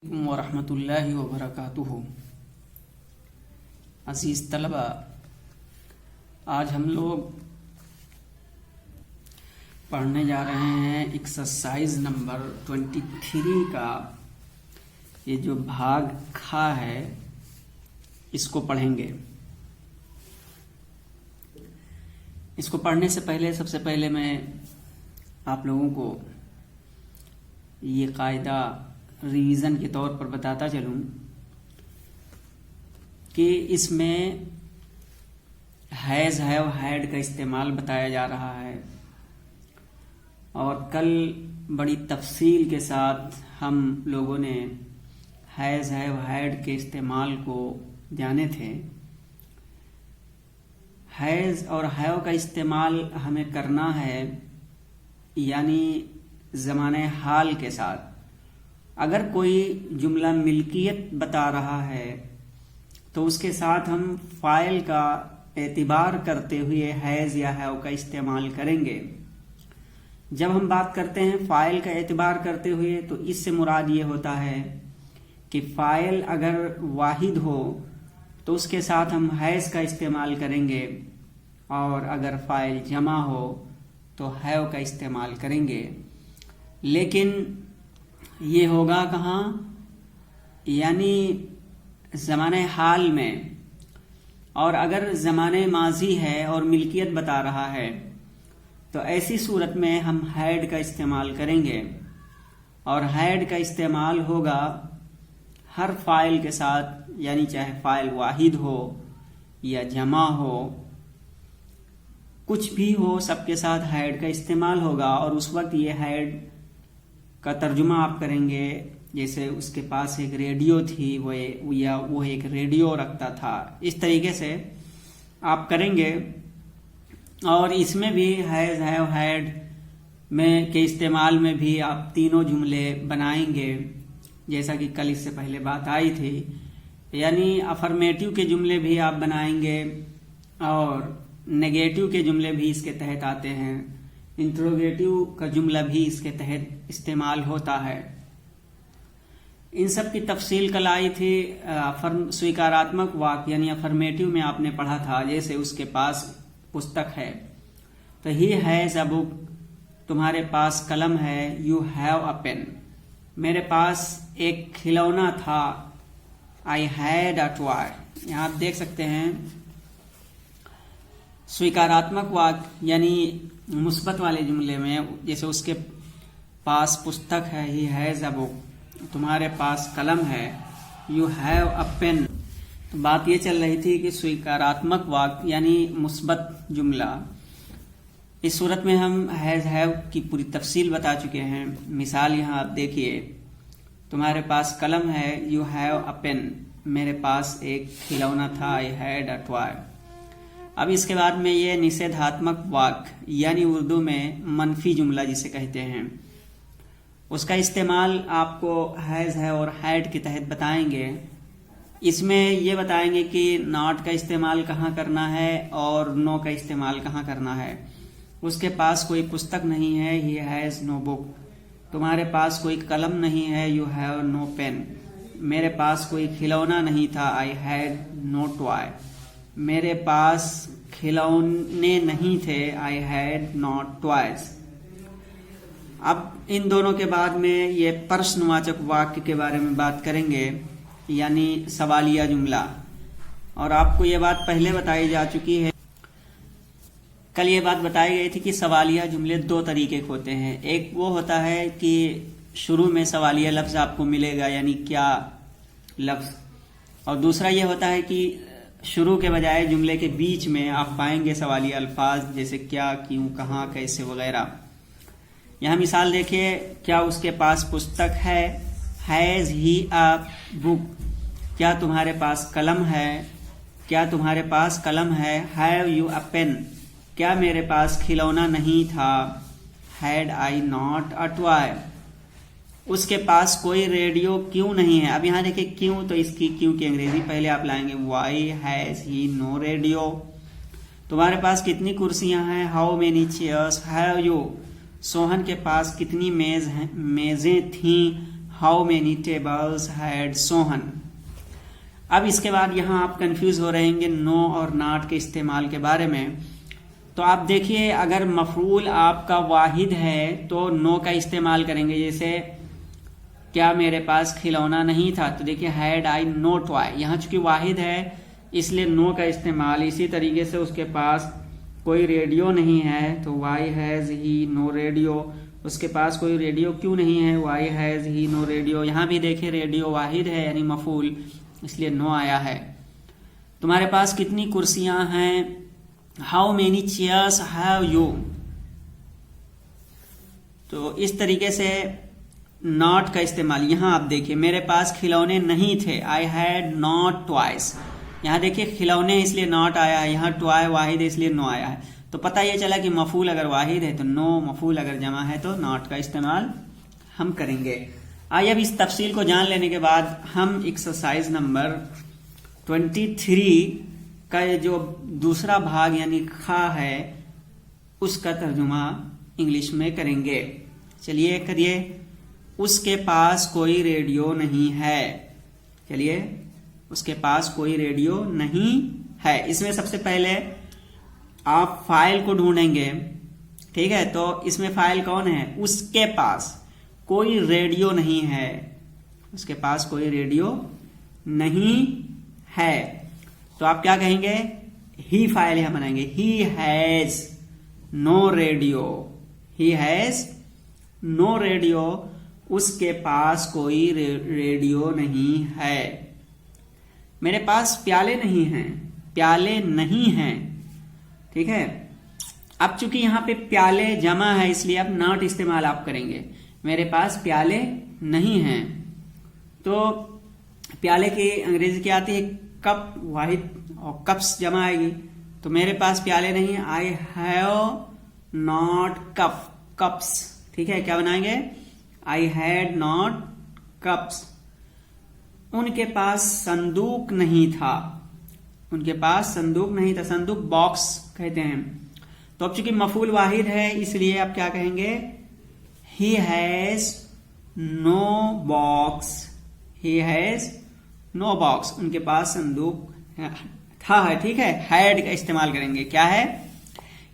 वरहमतुल्लाहि वबरकातुहू। अज़ीज़ तलबा, आज हम लोग पढ़ने जा रहे हैं एक्सरसाइज नंबर 23 का ये जो भाग खा है इसको पढ़ेंगे। इसको पढ़ने से पहले सबसे पहले मैं आप लोगों को ये कायदा रिवीजन के तौर पर बताता चलूं कि इसमें हैज़ हैव हैड का इस्तेमाल बताया जा रहा है और कल बड़ी तफसील के साथ हम लोगों ने हैज़ हैव हैड के इस्तेमाल को जाने थे। हैज़ और हैव का इस्तेमाल हमें करना है यानी ज़माने हाल के साथ। अगर कोई जुमला मिल्कियत बता रहा है तो उसके साथ हम फ़ाइल का एतिबार करते हुए हैज़ या हैव का इस्तेमाल करेंगे। जब हम बात करते हैं फ़ाइल का एतिबार करते हुए तो इससे मुराद ये होता है कि फ़ाइल अगर वाहिद हो तो उसके साथ हम हैज़ का इस्तेमाल करेंगे और अगर फ़ाइल जमा हो तो हैव का इस्तेमाल करेंगे। लेकिन ये होगा कहाँ, यानी ज़माने हाल में। और अगर ज़माने माजी है और मिल्कियत बता रहा है तो ऐसी सूरत में हम हैड का इस्तेमाल करेंगे और हैड का इस्तेमाल होगा हर फ़ाइल के साथ, यानी चाहे फ़ाइल वाहिद हो या जमा हो, कुछ भी हो, सबके साथ हैड का इस्तेमाल होगा। और उस वक्त ये हैड का तर्जुमा आप करेंगे जैसे उसके पास एक रेडियो थी वो एक रेडियो रखता था, इस तरीके से आप करेंगे। और इसमें भी हैज़ हैव हैड में के इस्तेमाल में भी आप तीनों जुमले बनाएंगे जैसा कि कल इससे पहले बात आई थी। यानी अफर्मेटिव के जुमले भी आप बनाएंगे और नेगेटिव के जुमले भी इसके तहत आते हैं। इंट्रोगेटिव का जुमला भी इसके तहत इस्तेमाल होता है। इन सब की तफसील कल आई थी। स्वीकारात्मक वाक्य यानी अफर्मेटिव में आपने पढ़ा था, जैसे उसके पास पुस्तक है तो ही हैज़ अ बुक, तुम्हारे पास कलम है। यू हैव अ पेन, मेरे पास एक खिलौना था। I had a toy. यहाँ आप देख सकते हैं स्वीकारात्मक वाक्य यानी मुस्बत वाले जुमले में जैसे उसके पास पुस्तक है, ही हैज़ अ बुक, तुम्हारे पास कलम है। You have a pen. तो बात ये चल रही थी कि स्वीकारात्मक वाक्य यानी मुस्बत जुमला, इस सूरत में हम हैज़ हैव की पूरी तफसील बता चुके हैं। मिसाल यहाँ आप देखिए, तुम्हारे पास कलम है। यू हैव अ पेन, मेरे पास एक खिलौना था। I had a toy. अब इसके बाद में ये निषेधात्मक वाक्य यानी उर्दू में मनफी जुमला जिसे कहते हैं, उसका इस्तेमाल आपको हैज़ है और हैड के तहत बताएंगे। इसमें ये बताएंगे कि नॉट का इस्तेमाल कहाँ करना है और नो का इस्तेमाल कहाँ करना है। उसके पास कोई पुस्तक नहीं है। He has no book. तुम्हारे पास कोई कलम नहीं है। You have no pen. मेरे पास कोई खिलौना नहीं था। I had no toy. मेरे पास खिलौने नहीं थे। I had not toys. अब इन दोनों के बाद में ये प्रश्नवाचक वाक्य के बारे में बात करेंगे यानी सवालिया जुमला। और आपको ये बात पहले बताई जा चुकी है, कल ये बात बताई गई थी कि सवालिया जुमले दो तरीके के होते हैं। एक वो होता है कि शुरू में सवालिया लफ्ज़ आपको मिलेगा यानी क्या लफ्ज़, और दूसरा ये होता है कि शुरू के बजाय जुमले के बीच में आप पाएंगे सवालिया अल्फाज जैसे क्या, क्यों, कहाँ, कैसे वगैरह। यहाँ मिसाल देखिए, क्या उसके पास पुस्तक है। हैज़ ही अ बुक, क्या तुम्हारे पास कलम है। क्या तुम्हारे पास कलम है। हैव यू अ पेन, क्या मेरे पास खिलौना नहीं था। Had I not a toy, उसके पास कोई रेडियो क्यों नहीं है। अब यहाँ देखिए क्यों, तो इसकी क्यों की अंग्रेजी पहले आप लाएंगे। Why has he no radio. तुम्हारे पास कितनी कुर्सियां हैं। How many chairs have you. Sohan के पास कितनी मेजें थीं। How many tables had Sohan. अब इसके बाद यहाँ आप कंफ्यूज हो रहेंगे नो और नॉट के इस्तेमाल के बारे में। तो आप देखिए, अगर मफरूल आपका वाहिद है तो नो का इस्तेमाल करेंगे। जैसे क्या मेरे पास खिलौना नहीं था, तो देखिए हैड आई नो टॉय, यहाँ चूंकि वाहिद है इसलिए नो का इस्तेमाल। इसी तरीके से उसके पास कोई रेडियो नहीं है तो why has he no radio, उसके पास कोई रेडियो क्यों नहीं है, why has he no radio. यहाँ भी देखिए रेडियो वाहिद है यानी मफूल, इसलिए नो आया है। तुम्हारे पास कितनी कुर्सियां हैं, how many chairs have you. तो इस तरीके से नॉट का इस्तेमाल। यहां आप देखिए मेरे पास खिलौने नहीं थे, आई हैड नॉट टॉयज। यहां देखिए खिलौने इसलिए नॉट आया है, यहां टॉय वाहिद है इसलिए नो आया है। तो पता ये चला कि मफूल अगर वाहिद है तो नो, मफूल अगर जमा है तो नॉट का इस्तेमाल हम करेंगे। आइए अब इस तफसील को जान लेने के बाद हम एक्सरसाइज नंबर 23 का जो दूसरा भाग यानी खा है उसका तर्जुमा इंग्लिश में करेंगे। चलिए करिए। उसके पास कोई रेडियो नहीं है। चलिए, उसके पास कोई रेडियो नहीं है। इसमें सबसे पहले आप फाइल को ढूंढेंगे, ठीक है। तो इसमें फाइल कौन है, उसके पास कोई रेडियो नहीं है, उसके पास कोई रेडियो नहीं है। तो आप क्या कहेंगे, ही फाइल यहां बनाएंगे, he has no radio, he has no radio, उसके पास कोई रेडियो नहीं है। मेरे पास प्याले नहीं हैं, प्याले नहीं हैं, ठीक है। अब चूंकि यहां पे प्याले जमा है इसलिए अब नॉट इस्तेमाल आप करेंगे। मेरे पास प्याले नहीं हैं, तो प्याले की अंग्रेजी क्या आती है, कप वाहिद, और कप्स जमा आएगी। तो मेरे पास प्याले नहीं है, I have not cup, cups, ठीक है। क्या बनाएंगे, आई हैड नॉट कप्स। उनके पास संदूक नहीं था, उनके पास संदूक नहीं था, संदूक बॉक्स कहते हैं। तो अब चूंकि मफूल वाहिद है इसलिए आप क्या कहेंगे, he has no box, he has no box. उनके पास संदूक था है, ठीक है। हैड का इस्तेमाल करेंगे, क्या है,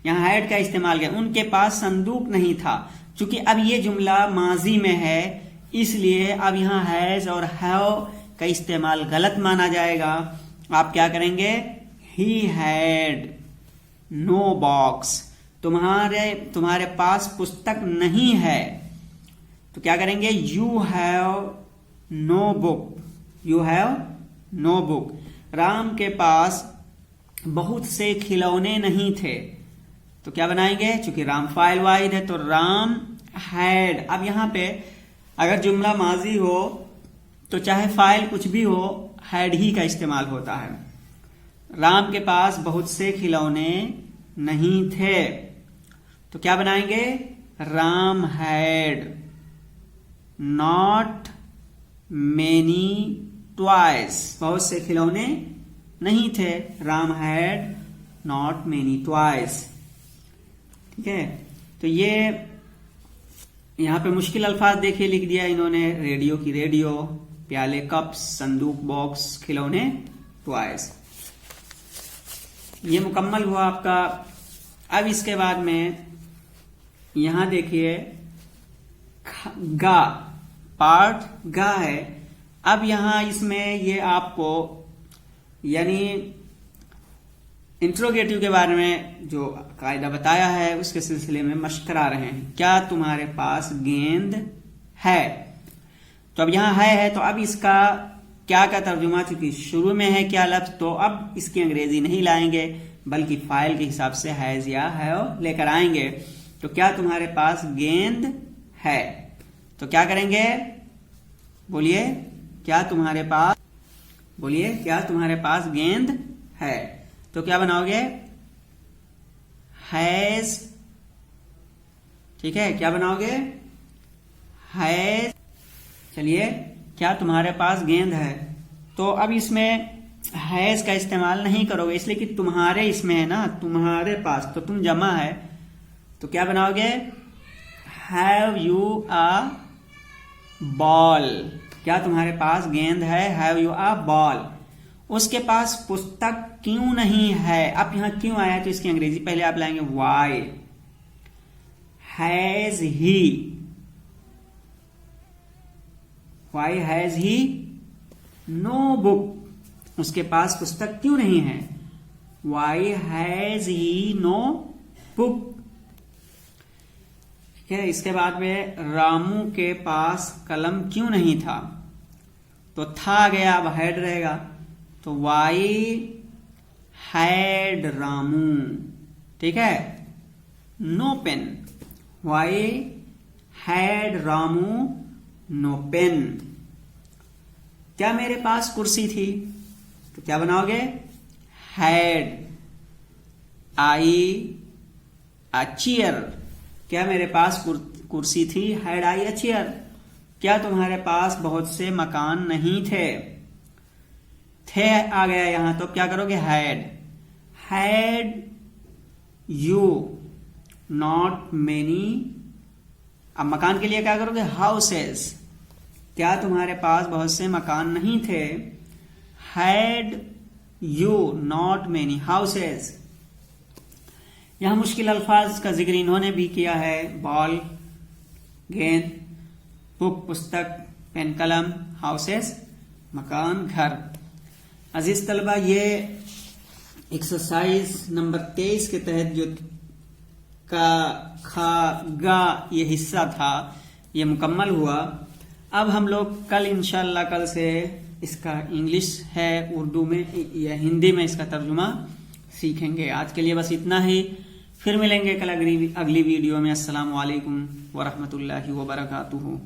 यहां हैड का इस्तेमाल करें। उनके पास संदूक नहीं था। चूंकि अब ये जुमला माजी में है इसलिए अब यहां हैज और हैव का इस्तेमाल गलत माना जाएगा। आप क्या करेंगे, ही हैड नो बॉक्स। तुम्हारे पास पुस्तक नहीं है तो क्या करेंगे, you have no book, you have no book. Ram के पास बहुत से खिलौने नहीं थे तो क्या बनाएंगे, चूंकि राम फाइल वाहिद है तो राम हैड। अब यहां पे अगर जुमला माजी हो तो चाहे फाइल कुछ भी हो, हैड ही का इस्तेमाल होता है। राम के पास बहुत से खिलौने नहीं थे तो क्या बनाएंगे, Ram had not many toys. बहुत से खिलौने नहीं थे, Ram had not many toys, ठीक है। तो ये यहां पे मुश्किल अल्फाज देखिए लिख दिया इन्होंने, रेडियो की रेडियो, प्याले कप्स, संदूक बॉक्स, खिलौने टॉयज। ये मुकम्मल हुआ आपका। अब इसके बाद में यहां देखिए गा, पार्ट गा है। अब यहां इसमें ये आपको यानी इंट्रोगेटिव के बारे में जो कायदा बताया है उसके सिलसिले में मशक करा रहे हैं। क्या तुम्हारे पास गेंद है, तो अब यहां है तो अब इसका क्या का तर्जुमा, चूंकि शुरू में है क्या लफ्ज तो अब इसकी अंग्रेजी नहीं लाएंगे बल्कि फाइल के हिसाब से हैज या हैव लेकर आएंगे। तो क्या तुम्हारे पास गेंद है, तो क्या करेंगे, बोलिए क्या तुम्हारे पास, बोलिए क्या तुम्हारे पास गेंद है। तो क्या बनाओगे, हैज, ठीक है। क्या बनाओगे, हैज। चलिए, क्या तुम्हारे पास गेंद है, तो अब इसमें हैज का इस्तेमाल नहीं करोगे इसलिए कि तुम्हारे इसमें है ना, तुम्हारे पास, तो तुम जमा है तो क्या बनाओगे, हैव यू अ बॉल, क्या तुम्हारे पास गेंद है? Have you a ball? उसके पास पुस्तक क्यों नहीं है? अब यहां क्यों आया तो इसकी अंग्रेजी पहले आप लाएंगे why. Has he, why has he no book? उसके पास पुस्तक क्यों नहीं है? Why has he no book? ठीक है। इसके बाद में रामू के पास कलम क्यों नहीं था? तो था गया, अब हैड रहेगा, तो वाई हैड रामू। ठीक है। No pen, why had Ramu no pen? क्या मेरे पास कुर्सी थी? तो क्या बनाओगे? Had I a chair. क्या मेरे पास कुर्सी थी? Had I a chair. क्या तुम्हारे पास बहुत से मकान नहीं थे? थे आ गया यहां, तो क्या करोगे? Had. Had you not many? अब मकान के लिए क्या करोगे? हाउसेस। क्या तुम्हारे पास बहुत से मकान नहीं थे? Had you not many houses? यहां मुश्किल अल्फाज का जिक्र इन्होंने भी किया है। बॉल गेंद, बुक पुस्तक, पेन कलम, हाउसेस मकान घर। अजीज तलबा, ये एक्सरसाइज नंबर 23 के तहत जो का खा गा ये हिस्सा था ये मुकम्मल हुआ। अब हम लोग कल इंशाल्लाह कल से इसका इंग्लिश है उर्दू में या हिंदी में इसका तर्जुमा सीखेंगे। आज के लिए बस इतना ही, फिर मिलेंगे कल अगली वीडियो में। अस्सलामु अलैकुम वरहमतुल्लाहि वबरकातुहू।